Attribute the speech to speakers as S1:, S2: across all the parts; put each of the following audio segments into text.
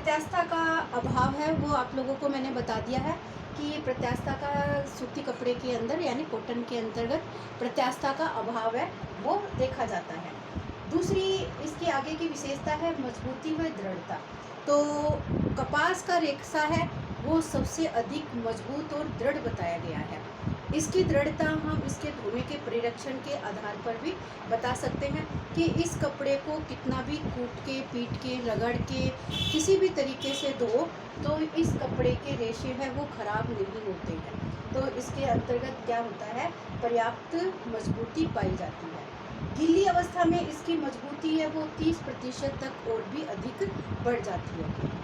S1: प्रत्यास्थता का अभाव है वो आप लोगों को मैंने बता दिया है कि प्रत्यास्थता का सूती कपड़े के अंदर यानी कॉटन के अंतर्गत प्रत्यास्थता का अभाव है वो देखा जाता है। दूसरी इसके आगे की विशेषता है मजबूती व दृढ़ता। तो कपास का रेशा है वो सबसे अधिक मजबूत और दृढ़ बताया गया है। इसकी दृढ़ता हम इसके धोने के परिरक्षण के आधार पर भी बता सकते हैं कि इस कपड़े को कितना भी कूट के पीट के रगड़ के किसी भी तरीके से धो तो इस कपड़े के रेशे हैं वो खराब नहीं होते हैं। तो इसके अंतर्गत क्या होता है, पर्याप्त मजबूती पाई जाती है। गीली अवस्था में इसकी मजबूती है वो 30% तक और भी अधिक बढ़ जाती है।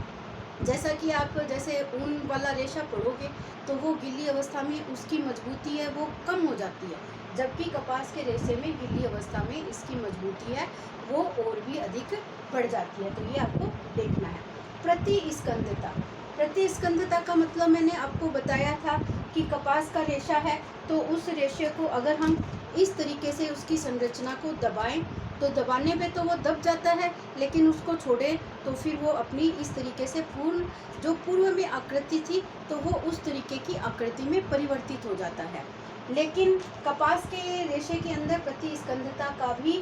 S1: जैसा कि आप जैसे ऊन वाला रेशा पढ़ोगे तो वो गीली अवस्था में उसकी मजबूती है वो कम हो जाती है, जबकि कपास के रेशे में गीली अवस्था में इसकी मजबूती है वो और भी अधिक बढ़ जाती है। तो ये आपको देखना है। प्रतिस्कंदता। प्रतिस्कंदता का मतलब मैंने आपको बताया था कि कपास का रेशा है तो उस रेशे को अगर हम इस तरीके से उसकी संरचना को दबाएं तो दबाने पे तो वो दब जाता है, लेकिन उसको छोड़े तो फिर वो अपनी इस तरीके से पूर्व में आकृति थी तो वो उस तरीके की आकृति में परिवर्तित हो जाता है। लेकिन कपास के रेशे के अंदर प्रतिस्कंदता का भी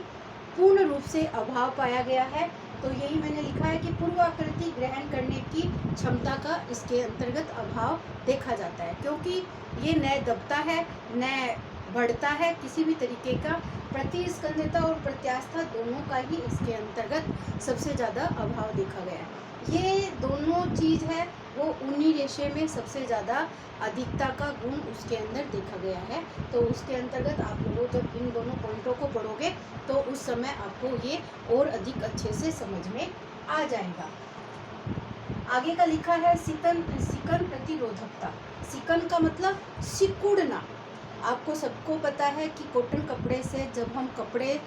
S1: पूर्ण रूप से अभाव पाया गया है। तो यही मैंने लिखा है कि पूर्व आकृति ग्रहण करने की क्षमता का इसके अंतर्गत अभाव देखा जाता है, क्योंकि ये न दबता है न बढ़ता है किसी भी तरीके का। प्रतिस्कंदता और प्रत्यास्थता दोनों का ही इसके अंतर्गत सबसे ज़्यादा अभाव देखा गया है। ये दोनों चीज़ है वो ऊनी रेशे में सबसे ज़्यादा अधिकता का गुण उसके अंदर देखा गया है। तो उसके अंतर्गत आप लोगों जब इन दोनों पॉइंटों को पढ़ोगे तो उस समय आपको ये और अधिक अच्छे से समझ में आ जाएगा। आगे का लिखा है सिकन प्रतिरोधकता। सिकन का मतलब सिकुड़ना। आपको सबको पता है कि कॉटन कपड़े से जब हम कपड़े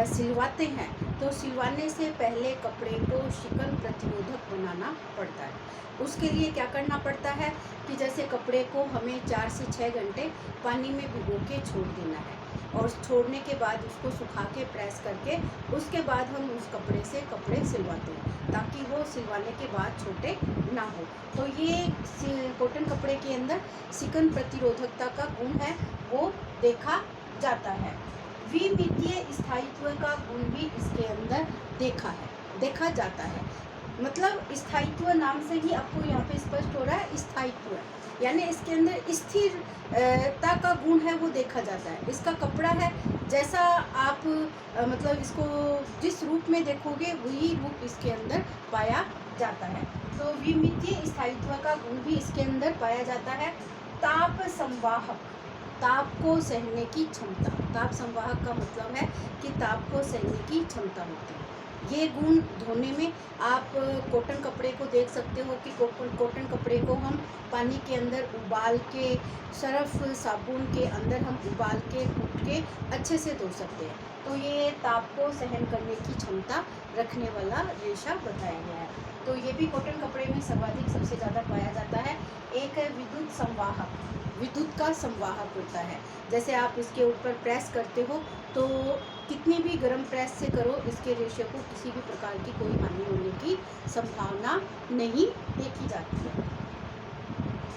S1: सिलवाते हैं तो सिलवाने से पहले कपड़े को शिकन प्रतिरोधक बनाना पड़ता है। उसके लिए क्या करना पड़ता है कि जैसे कपड़े को हमें 4 से 6 घंटे पानी में भिगो के छोड़ देना है और छोड़ने के बाद उसको सुखा के प्रेस करके उसके बाद हम उस कपड़े से कपड़े सिलवाते हैं ताकि वो सिलवाने के बाद छोटे ना हो। तो ये कॉटन कपड़े के अंदर सिकन प्रतिरोधकता का गुण है वो देखा जाता है। विमितीय स्थायित्व का गुण भी इसके अंदर देखा जाता है। मतलब स्थायित्व नाम से ही आपको यहाँ पे स्पष्ट हो रहा है स्थायित्व, यानी इसके अंदर स्थिरता का गुण है वो देखा जाता है। इसका कपड़ा है जैसा आप मतलब इसको जिस रूप में देखोगे वही रूप इसके अंदर पाया जाता है। तो विमितीय स्थायित्व का गुण भी इसके अंदर पाया जाता है। ताप संवाहक, ताप को सहने की क्षमता। ताप संवाहक का मतलब है कि ताप को सहने की क्षमता होती है। ये गुण धोने में आप कॉटन कपड़े को देख सकते हो कि कॉटन कपड़े को हम पानी के अंदर उबाल के सर्फ साबुन के अंदर हम उबाल के कूट के अच्छे से धो सकते हैं। तो ये ताप को सहन करने की क्षमता रखने वाला रेशा बताया गया है। तो ये भी कॉटन कपड़े में सर्वाधिक सबसे ज़्यादा पाया जाता है। एक है विद्युत संवाहक। विद्युत का संवाहक होता है, जैसे आप इसके ऊपर प्रेस करते हो तो कितनी भी गर्म प्रेस से करो इसके रेशे को किसी भी प्रकार की कोई हानि होने की संभावना नहीं देखी जाती है।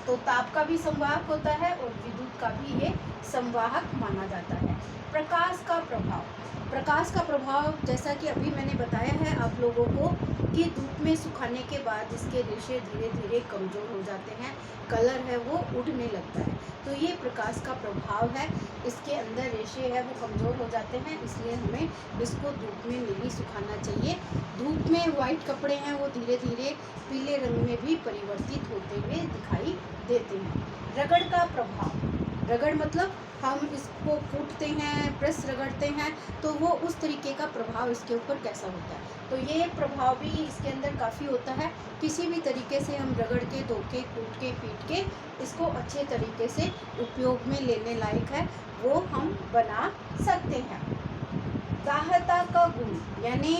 S1: तो ताप का भी संवाहक होता है और विद्युत का भी ये संवाहक माना जाता है। प्रकाश का प्रभाव। प्रकाश का प्रभाव जैसा कि अभी मैंने बताया है आप लोगों को कि धूप में सुखाने के बाद इसके रेशे धीरे धीरे कमज़ोर हो जाते हैं, कलर है वो उड़ने लगता है। तो ये प्रकाश का प्रभाव है, इसके अंदर रेशे है वो कमज़ोर हो जाते हैं, इसलिए हमें इसको धूप में नहीं सुखाना चाहिए। धूप में वाइट कपड़े हैं वो धीरे धीरे पीले रंग में भी परिवर्तित होते हुए दिखाई देते हैं। रगड़ का प्रभाव। रगड़ मतलब हम इसको कूटते हैं, प्रेस रगड़ते हैं तो वो उस तरीके का प्रभाव इसके ऊपर कैसा होता है। तो ये प्रभाव भी इसके अंदर काफ़ी होता है। किसी भी तरीके से हम रगड़ के, धो के, कूट के, पीट के इसको अच्छे तरीके से उपयोग में लेने लायक है वो हम बना सकते हैं। दाहता का गुण यानी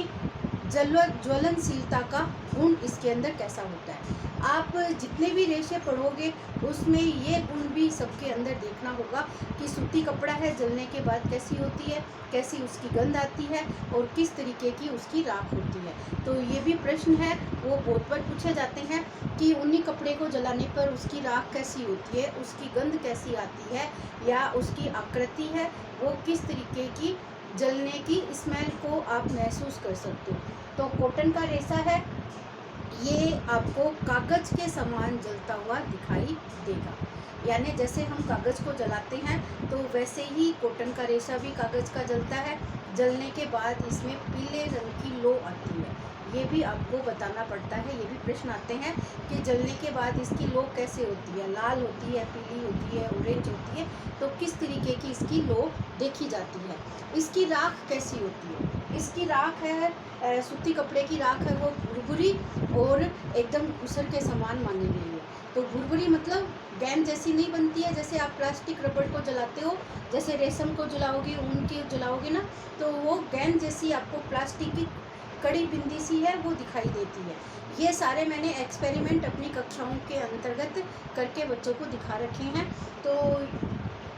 S1: ज्वलनशीलता का गुण इसके अंदर कैसा होता है। आप जितने भी रेशे पढ़ोगे उसमें ये गुण भी सबके अंदर देखना होगा कि सूती कपड़ा है जलने के बाद कैसी होती है, कैसी उसकी गंध आती है और किस तरीके की उसकी राख होती है। तो ये भी प्रश्न है, वो बहुत बार पूछे जाते हैं कि ऊनी कपड़े को जलाने पर उसकी राख कैसी होती है, उसकी गंध कैसी आती है, या उसकी आकृति है वो किस तरीके की जलने की स्मेल को आप महसूस कर सकते हो। तो कॉटन का रेशा है, ये आपको कागज़ के समान जलता हुआ दिखाई देगा। यानी जैसे हम कागज़ को जलाते हैं तो वैसे ही कॉटन का रेशा भी कागज़ का जलता है। जलने के बाद इसमें पीले रंग की लो आती है, ये भी आपको बताना पड़ता है। ये भी प्रश्न आते हैं कि जलने के बाद इसकी लो कैसे होती है, लाल होती है, पीली होती है, ऑरेंज होती है, तो किस तरीके की इसकी लो देखी जाती है। इसकी राख कैसी होती है, इसकी राख है सूती कपड़े की राख है वो भुरभुरी और एकदम ऊसर के समान मानी गई है। तो भुरभुरी मतलब गेंद जैसी नहीं बनती है, जैसे आप प्लास्टिक रबड़ को जलाते हो, जैसे रेशम को जलाओगे, ऊन के जलाओगे ना, तो वो गेंद जैसी आपको प्लास्टिक की कड़ी बिंदी सी है वो दिखाई देती है। ये सारे मैंने एक्सपेरिमेंट अपनी कक्षाओं के अंतर्गत करके बच्चों को दिखा रखे हैं। तो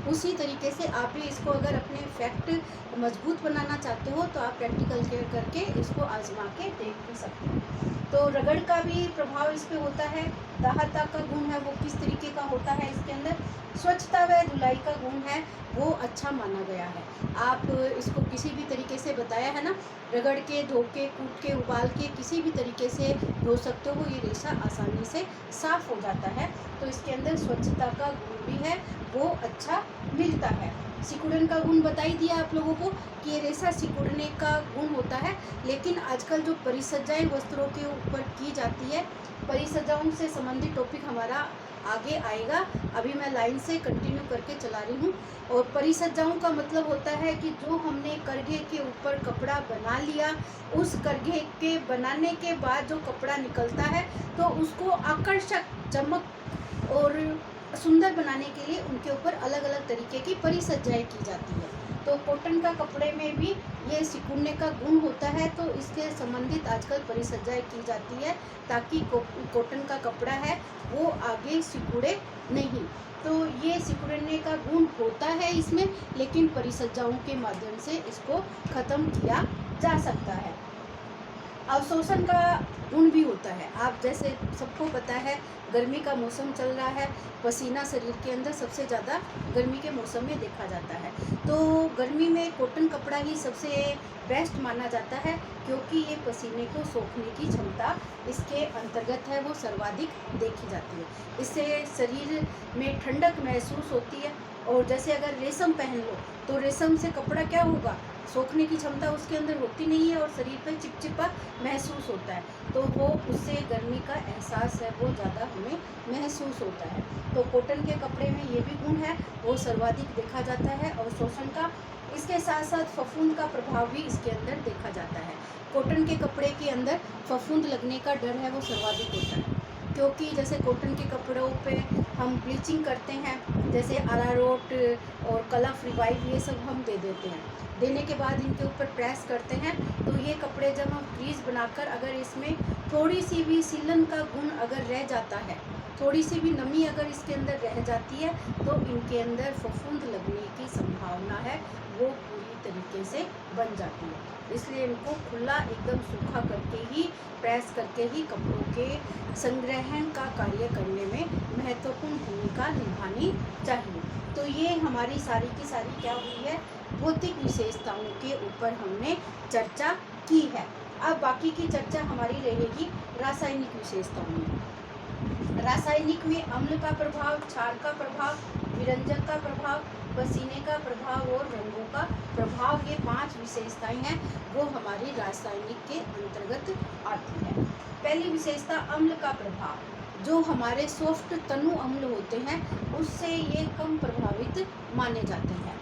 S1: उसी तरीके से आप भी इसको अगर अपने फैक्ट मजबूत बनाना चाहते हो तो आप प्रैक्टिकल करके इसको आजमा के देख भी सकते हो। तो रगड़ का भी प्रभाव इस पे होता है। दाहता का गुण है वो किस तरीके का होता है, इसके अंदर स्वच्छता व धुलाई का गुण है वो अच्छा माना गया है। आप इसको किसी भी तरीके से बताया है ना, रगड़ के, धो के, कूट के, उबाल के किसी भी तरीके से धो सकते हो, ये रेशा आसानी से साफ हो जाता है। तो इसके अंदर स्वच्छता का गुण भी है वो अच्छा मिलता है। सिकुड़न का गुण बता ही दिया आप लोगों को कि ये रेशा सिकुड़ने का गुण होता है। लेकिन आजकल जो परिसज्जाएं वस्त्रों के ऊपर की जाती है, परिसज्जाओं से संबंधित टॉपिक हमारा आगे आएगा, अभी मैं लाइन से कंटिन्यू करके चला रही हूँ। और परिसज्जाओं का मतलब होता है कि जो हमने करघे के ऊपर कपड़ा बना लिया, उस करघे के बनाने के बाद जो कपड़ा निकलता है तो उसको आकर्षक, चमक और सुंदर बनाने के लिए उनके ऊपर अलग अलग तरीके की परिसज्जाएं की जाती है। तो कॉटन का कपड़े में भी ये सिकुड़ने का गुण होता है, तो इसके संबंधित आजकल परिसज्जाएं की जाती है ताकि कॉटन का कपड़ा है वो आगे सिकुड़े नहीं। तो ये सिकुड़ने का गुण होता है इसमें, लेकिन परिसज्जाओं के माध्यम से इसको ख़त्म किया जा सकता है। अवशोषण का गुण भी होता है। आप जैसे सबको पता है गर्मी का मौसम चल रहा है, पसीना शरीर के अंदर सबसे ज़्यादा गर्मी के मौसम में देखा जाता है। तो गर्मी में कॉटन कपड़ा ही सबसे बेस्ट माना जाता है, क्योंकि ये पसीने को सोखने की क्षमता इसके अंतर्गत है वो सर्वाधिक देखी जाती है। इससे शरीर में ठंडक महसूस होती है। और जैसे अगर रेशम पहन लो तो रेशम से कपड़ा क्या होगा, सोखने की क्षमता उसके अंदर होती नहीं है और शरीर पर चिपचिपा महसूस होता है, तो वो उससे गर्मी का एहसास है वो ज़्यादा हमें महसूस होता है। तो कॉटन के कपड़े में ये भी गुण है वो सर्वाधिक देखा जाता है अवशोषण का। इसके साथ साथ फफूंद का प्रभाव भी इसके अंदर देखा जाता है। कॉटन के कपड़े के अंदर फफूंद लगने का डर है वो सर्वाधिक होता है, क्योंकि जैसे कॉटन के कपड़ों पे हम ब्लीचिंग करते हैं, जैसे अरारोट और कलफ रिवाइव ये सब हम दे देते हैं। देने के बाद इनके ऊपर प्रेस करते हैं तो ये कपड़े जब हम क्रीज बनाकर अगर इसमें थोड़ी सी भी सीलन का गुण अगर रह जाता है, थोड़ी सी भी नमी अगर इसके अंदर रह जाती है तो इनके अंदर फफूंद लगने की संभावना है वो पूरी तरीके से बन जाती है। इसलिए इनको खुला एकदम सूखा करके ही, प्रेस करके ही कपड़ों के संग्रहण का कार्य करने में महत्वपूर्ण भूमिका निभानी चाहिए। तो ये हमारी सारी की सारी क्या हुई है, भौतिक विशेषताओं के ऊपर हमने चर्चा की है। अब बाकी की चर्चा हमारी रहेगी रासायनिक विशेषताओं में। रासायनिक में अम्ल का प्रभाव, क्षार का प्रभाव, विरंजक का प्रभाव, पसीने का प्रभाव और रंगों का प्रभाव, ये 5 विशेषताएं हैं वो हमारी रासायनिक के अंतर्गत आती है। पहली विशेषता अम्ल का प्रभाव। जो हमारे सॉफ्ट तनु अम्ल होते हैं उससे ये कम प्रभावित माने जाते हैं।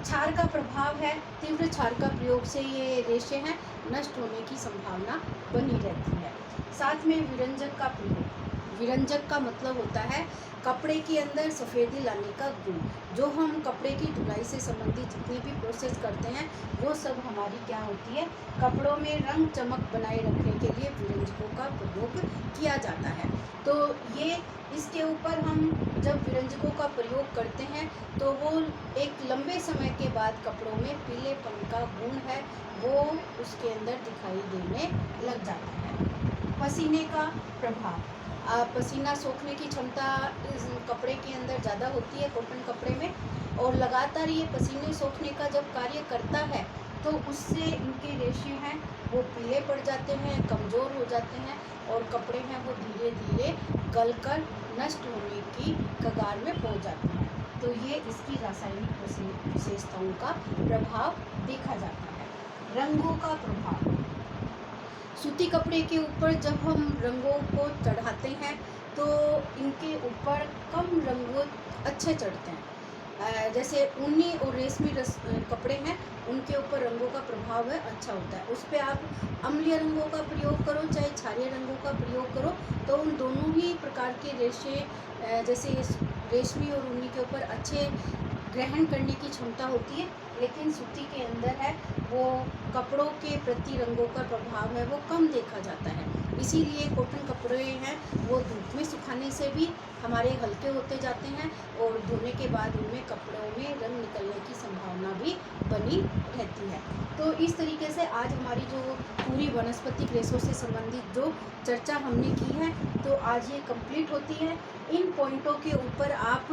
S1: क्षार का प्रभाव है, तीव्र क्षार का प्रयोग से ये रेशे हैं नष्ट होने की संभावना बनी रहती है। साथ में विरंजक का प्रयोग, विरंजक का मतलब होता है कपड़े के अंदर सफ़ेदी लाने का गुण। जो हम कपड़े की धुलाई से संबंधित जितनी भी प्रोसेस करते हैं वो सब हमारी क्या होती है, कपड़ों में रंग चमक बनाए रखने के लिए विरंजकों का प्रयोग किया जाता है। तो ये इसके ऊपर हम जब विरंजकों का प्रयोग करते हैं तो वो एक लंबे समय के बाद कपड़ों में पीलेपन का गुण है वो उसके अंदर दिखाई देने लग जाता है। पसीने का प्रभाव, पसीना सोखने की क्षमता इस कपड़े के अंदर ज़्यादा होती है कॉटन कपड़े में, और लगातार ये पसीने सोखने का जब कार्य करता है तो उससे इनके रेशे हैं वो पीले पड़ जाते हैं, कमज़ोर हो जाते हैं और कपड़े हैं वो धीरे धीरे गलकर नष्ट होने की कगार में पहुंच जाते हैं। तो ये इसकी रासायनिक विशेषताओं का प्रभाव देखा जाता है। रंगों का प्रभाव, सूती कपड़े के ऊपर जब हम रंगों को चढ़ाते हैं तो इनके ऊपर कम रंगों अच्छे चढ़ते हैं। जैसे ऊनी और रेशमी कपड़े हैं उनके ऊपर रंगों का प्रभाव है अच्छा होता है। उस पर आप अम्लीय रंगों का प्रयोग करो चाहे क्षारीय रंगों का प्रयोग करो तो उन दोनों ही प्रकार के रेशे जैसे रेशमी और ऊनी के ऊपर अच्छे ग्रहण करने की क्षमता होती है, लेकिन सूती के अंदर है वो कपड़ों के प्रति रंगों का प्रभाव है वो कम देखा जाता है। इसीलिए कॉटन कपड़े हैं वो धूप में सुखाने से भी हमारे हल्के होते जाते हैं और धोने के बाद उनमें कपड़ों में रंग निकलने की संभावना भी बनी रहती है। तो इस तरीके से आज हमारी जो पूरी वनस्पतिक रेशों से संबंधित जो चर्चा हमने की है तो आज ये कंप्लीट होती है। इन पॉइंटों के ऊपर आप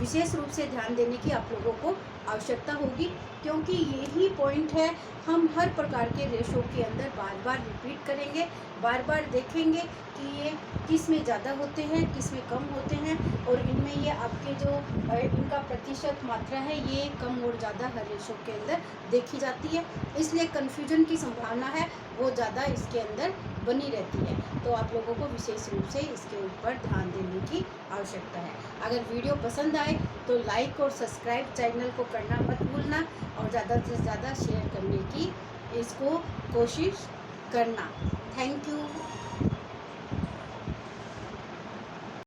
S1: विशेष रूप से ध्यान देने की आप लोगों को आवश्यकता होगी, क्योंकि यही पॉइंट है हम हर प्रकार के रेशों के अंदर बार बार रिपीट करेंगे, बार बार देखेंगे कि ये किस में ज़्यादा होते हैं किस में कम होते हैं और इनमें ये आपके जो इनका प्रतिशत मात्रा है ये कम और ज़्यादा हर रेशों के अंदर देखी जाती है। इसलिए कन्फ्यूजन की संभावना है वो ज़्यादा इसके अंदर बनी रहती है। तो आप लोगों को विशेष रूप से इसके ऊपर ध्यान देने की आवश्यकता है। अगर वीडियो पसंद आए तो लाइक और सब्सक्राइब चैनल को करना मत भूलना और ज़्यादा से ज़्यादा शेयर करने की इसको कोशिश करना। Thank you.